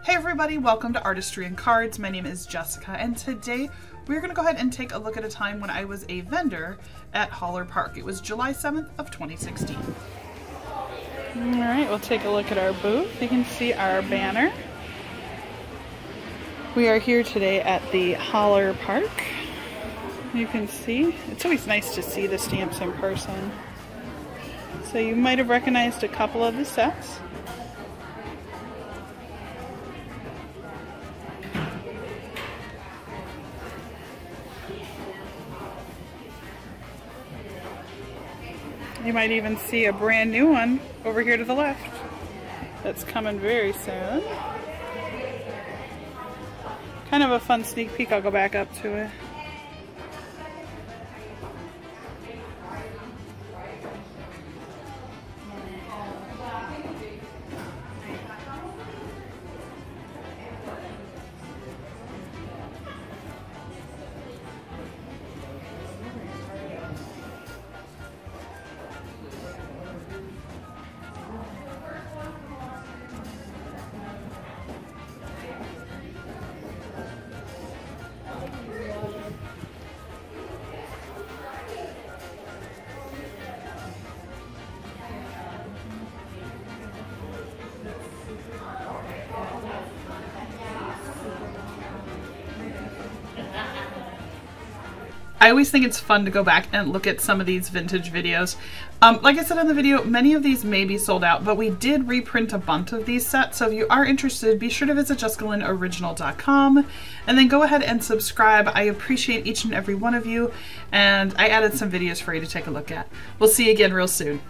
Hey everybody, welcome to ArtistryInCards. My name is Jessica, and today we're going to go ahead and take a look at a time when I was a vendor at Holler Park. It was July 7th of 2016. Alright, we'll take a look at our booth. You can see our banner. We are here today at the Holler Park. You can see, it's always nice to see the stamps in person. So you might have recognized a couple of the sets. You might even see a brand new one over here to the left that's coming very soon. Kind of a fun sneak peek. I'll go back up to it. I always think it's fun to go back and look at some of these vintage videos. Like I said in the video, many of these may be sold out, but we did reprint a bunch of these sets. So if you are interested, be sure to visit JessicaLynnOriginal.com and then go ahead and subscribe. I appreciate each and every one of you, and I added some videos for you to take a look at. We'll see you again real soon.